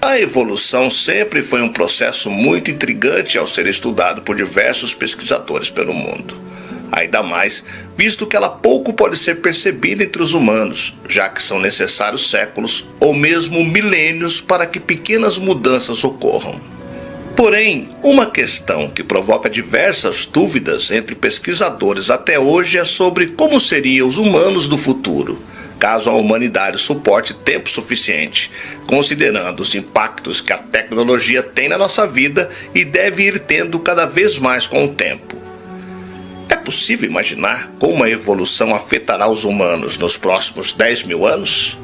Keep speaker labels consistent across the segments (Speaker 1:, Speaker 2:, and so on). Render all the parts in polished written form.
Speaker 1: A evolução sempre foi um processo muito intrigante ao ser estudado por diversos pesquisadores pelo mundo. Ainda mais, visto que ela pouco pode ser percebida entre os humanos, já que são necessários séculos ou mesmo milênios para que pequenas mudanças ocorram. Porém, uma questão que provoca diversas dúvidas entre pesquisadores até hoje é sobre como seriam os humanos do futuro, caso a humanidade suporte tempo suficiente, considerando os impactos que a tecnologia tem na nossa vida e deve ir tendo cada vez mais com o tempo. É possível imaginar como a evolução afetará os humanos nos próximos 10 mil anos?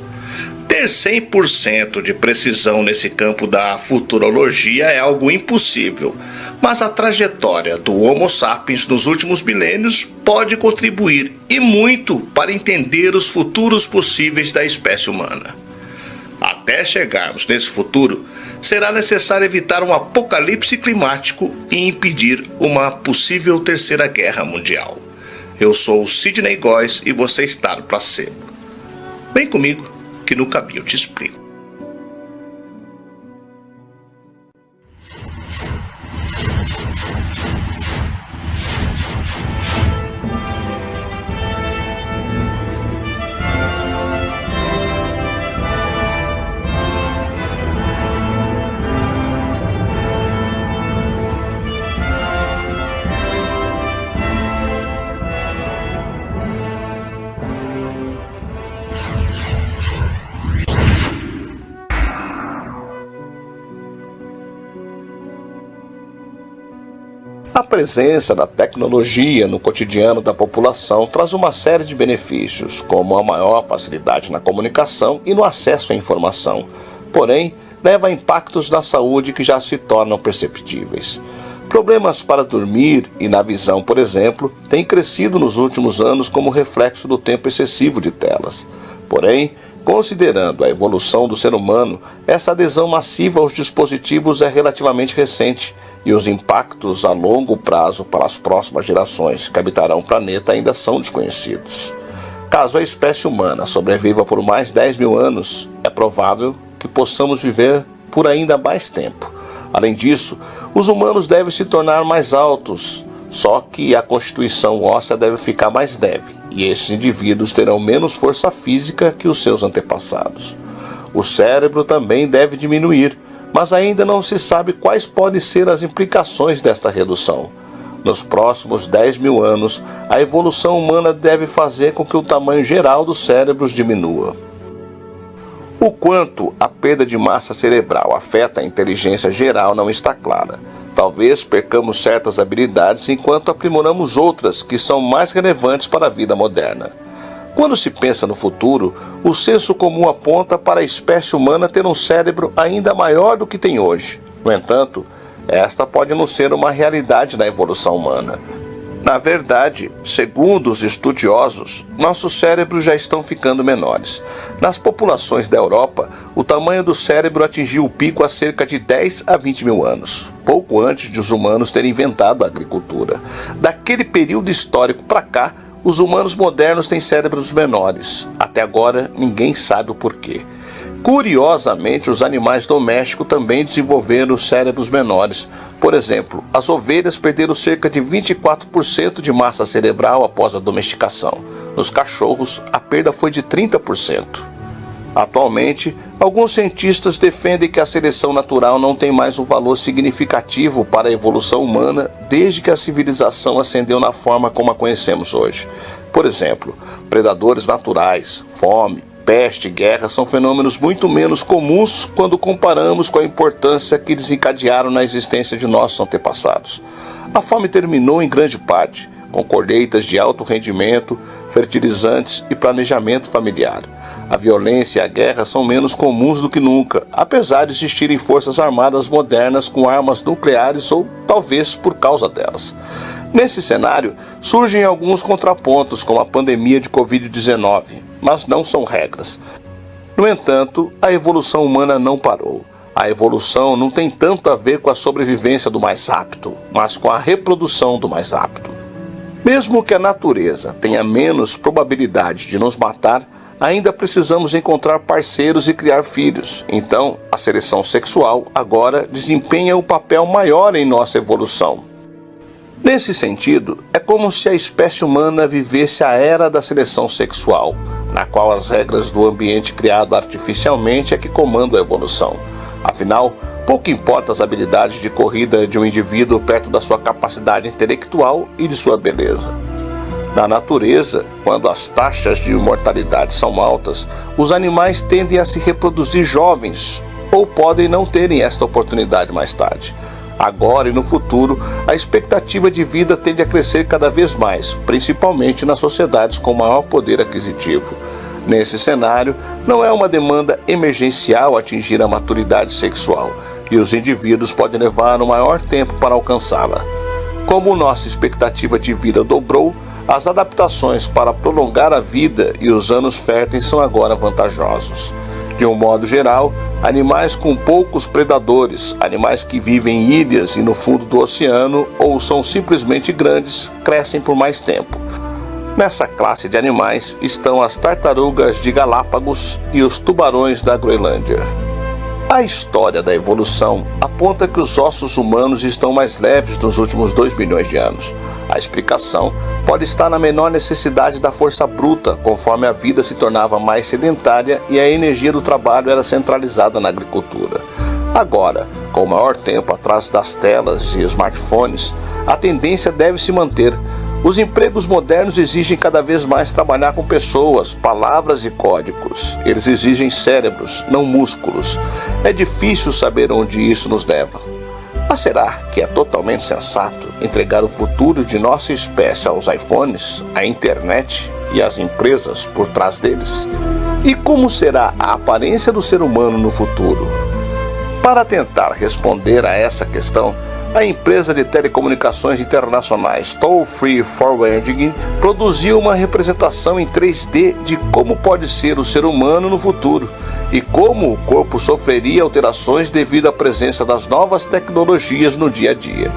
Speaker 1: Ter 100% de precisão nesse campo da futurologia é algo impossível, mas a trajetória do Homo sapiens nos últimos milênios pode contribuir e muito para entender os futuros possíveis da espécie humana. Até chegarmos nesse futuro, será necessário evitar um apocalipse climático e impedir uma possível terceira guerra mundial. Eu sou o Sidney Góes e você está no Placebo. Vem comigo que no caminho eu te explico. A presença da tecnologia no cotidiano da população traz uma série de benefícios, como a maior facilidade na comunicação e no acesso à informação. Porém, leva a impactos na saúde que já se tornam perceptíveis. Problemas para dormir e na visão, por exemplo, têm crescido nos últimos anos como reflexo do tempo excessivo de telas. Porém, considerando a evolução do ser humano, essa adesão massiva aos dispositivos é relativamente recente e os impactos a longo prazo para as próximas gerações que habitarão o planeta ainda são desconhecidos. Caso a espécie humana sobreviva por mais 10 mil anos, é provável que possamos viver por ainda mais tempo. Além disso, os humanos devem se tornar mais altos, só que a constituição óssea deve ficar mais leve, e esses indivíduos terão menos força física que os seus antepassados. O cérebro também deve diminuir, mas ainda não se sabe quais podem ser as implicações desta redução. Nos próximos 10 mil anos, a evolução humana deve fazer com que o tamanho geral dos cérebros diminua. O quanto a perda de massa cerebral afeta a inteligência geral não está clara. Talvez percamos certas habilidades enquanto aprimoramos outras que são mais relevantes para a vida moderna. Quando se pensa no futuro, o senso comum aponta para a espécie humana ter um cérebro ainda maior do que tem hoje. No entanto, esta pode não ser uma realidade na evolução humana. Na verdade, segundo os estudiosos, nossos cérebros já estão ficando menores. Nas populações da Europa, o tamanho do cérebro atingiu o pico há cerca de 10 a 20 mil anos, pouco antes de os humanos terem inventado a agricultura. Daquele período histórico para cá, os humanos modernos têm cérebros menores. Até agora, ninguém sabe o porquê. Curiosamente, os animais domésticos também desenvolveram cérebros menores. Por exemplo, as ovelhas perderam cerca de 24% de massa cerebral após a domesticação. Nos cachorros, a perda foi de 30%. Atualmente, alguns cientistas defendem que a seleção natural não tem mais um valor significativo para a evolução humana desde que a civilização ascendeu na forma como a conhecemos hoje. Por exemplo, predadores naturais, fome, peste e guerra são fenômenos muito menos comuns quando comparamos com a importância que desencadearam na existência de nossos antepassados. A fome terminou em grande parte com colheitas de alto rendimento, fertilizantes e planejamento familiar. A violência e a guerra são menos comuns do que nunca, apesar de existirem forças armadas modernas com armas nucleares ou talvez por causa delas. Nesse cenário, surgem alguns contrapontos, como a pandemia de Covid-19, mas não são regras. No entanto, a evolução humana não parou. A evolução não tem tanto a ver com a sobrevivência do mais apto, mas com a reprodução do mais apto. Mesmo que a natureza tenha menos probabilidade de nos matar, ainda precisamos encontrar parceiros e criar filhos. Então, a seleção sexual agora desempenha um papel maior em nossa evolução. Nesse sentido, é como se a espécie humana vivesse a era da seleção sexual, na qual as regras do ambiente criado artificialmente é que comandam a evolução. Afinal, pouco importa as habilidades de corrida de um indivíduo perto da sua capacidade intelectual e de sua beleza. Na natureza, quando as taxas de mortalidade são altas, os animais tendem a se reproduzir jovens ou podem não terem esta oportunidade mais tarde. Agora e no futuro, a expectativa de vida tende a crescer cada vez mais, principalmente nas sociedades com maior poder aquisitivo. Nesse cenário, não é uma demanda emergencial atingir a maturidade sexual, e os indivíduos podem levar um maior tempo para alcançá-la. Como nossa expectativa de vida dobrou, as adaptações para prolongar a vida e os anos férteis são agora vantajosos. De um modo geral, animais com poucos predadores, animais que vivem em ilhas e no fundo do oceano ou são simplesmente grandes, crescem por mais tempo. Nessa classe de animais estão as tartarugas de Galápagos e os tubarões da Groenlândia. A história da evolução aponta que os ossos humanos estão mais leves nos últimos 2 milhões de anos. A explicação pode estar na menor necessidade da força bruta, conforme a vida se tornava mais sedentária e a energia do trabalho era centralizada na agricultura. Agora, com o maior tempo atrás das telas e smartphones, a tendência deve se manter. Os empregos modernos exigem cada vez mais trabalhar com pessoas, palavras e códigos. Eles exigem cérebros, não músculos. É difícil saber onde isso nos leva. Mas será que é totalmente sensato entregar o futuro de nossa espécie aos iPhones, à internet e às empresas por trás deles? E como será a aparência do ser humano no futuro? Para tentar responder a essa questão, a empresa de telecomunicações internacionais Toll Free Forwarding produziu uma representação em 3D de como pode ser o ser humano no futuro e como o corpo sofreria alterações devido à presença das novas tecnologias no dia a dia.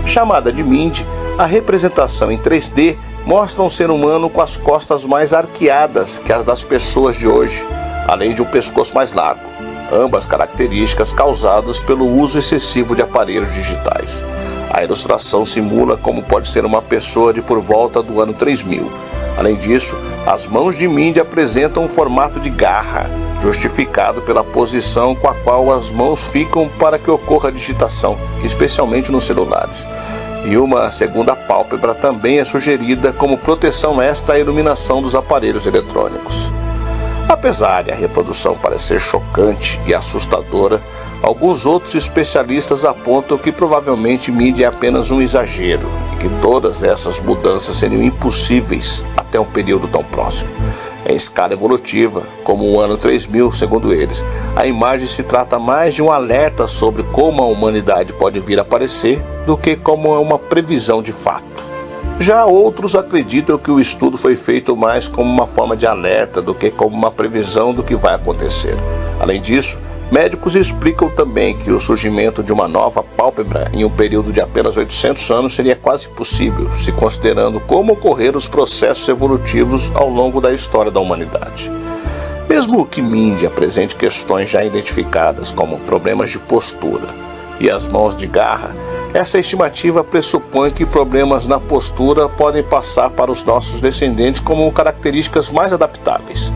Speaker 1: Chamada de Mind, a representação em 3D mostra um ser humano com as costas mais arqueadas que as das pessoas de hoje, além de um pescoço mais largo. Ambas características causadas pelo uso excessivo de aparelhos digitais. A ilustração simula como pode ser uma pessoa de por volta do ano 3000. Além disso, as mãos de Mind apresentam um formato de garra, justificado pela posição com a qual as mãos ficam para que ocorra a digitação, especialmente nos celulares. E uma segunda pálpebra também é sugerida como proteção extra à iluminação dos aparelhos eletrônicos. Apesar de a reprodução parecer chocante e assustadora, alguns outros especialistas apontam que provavelmente Mind é apenas um exagero e que todas essas mudanças seriam impossíveis até um período tão próximo. Em escala evolutiva, como o ano 3000, segundo eles, a imagem se trata mais de um alerta sobre como a humanidade pode vir a aparecer do que como uma previsão de fato. Já outros acreditam que o estudo foi feito mais como uma forma de alerta do que como uma previsão do que vai acontecer. Além disso, médicos explicam também que o surgimento de uma nova pálpebra em um período de apenas 800 anos seria quase possível, se considerando como ocorreram os processos evolutivos ao longo da história da humanidade. Mesmo que Mind apresente questões já identificadas como problemas de postura e as mãos de garra, essa estimativa pressupõe que problemas na postura podem passar para os nossos descendentes como características mais adaptáveis.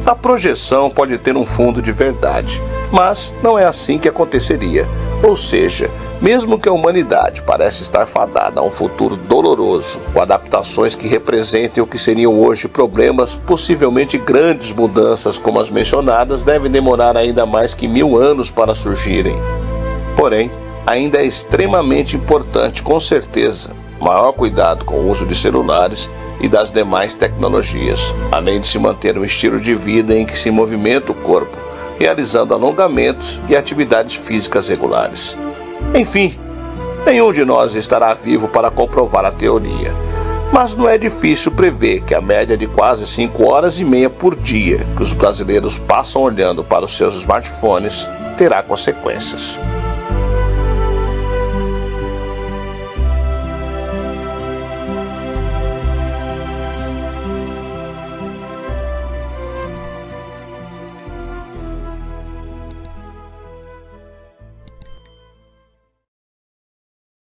Speaker 1: A projeção pode ter um fundo de verdade, mas não é assim que aconteceria. Ou seja, mesmo que a humanidade pareça estar fadada a um futuro doloroso, com adaptações que representem o que seriam hoje problemas, possivelmente grandes mudanças como as mencionadas devem demorar ainda mais que 1000 anos para surgirem. Porém, ainda é extremamente importante, com certeza, maior cuidado com o uso de celulares e das demais tecnologias, além de se manter um estilo de vida em que se movimenta o corpo, realizando alongamentos e atividades físicas regulares. Enfim, nenhum de nós estará vivo para comprovar a teoria, mas não é difícil prever que a média de quase 5 horas e meia por dia que os brasileiros passam olhando para os seus smartphones terá consequências.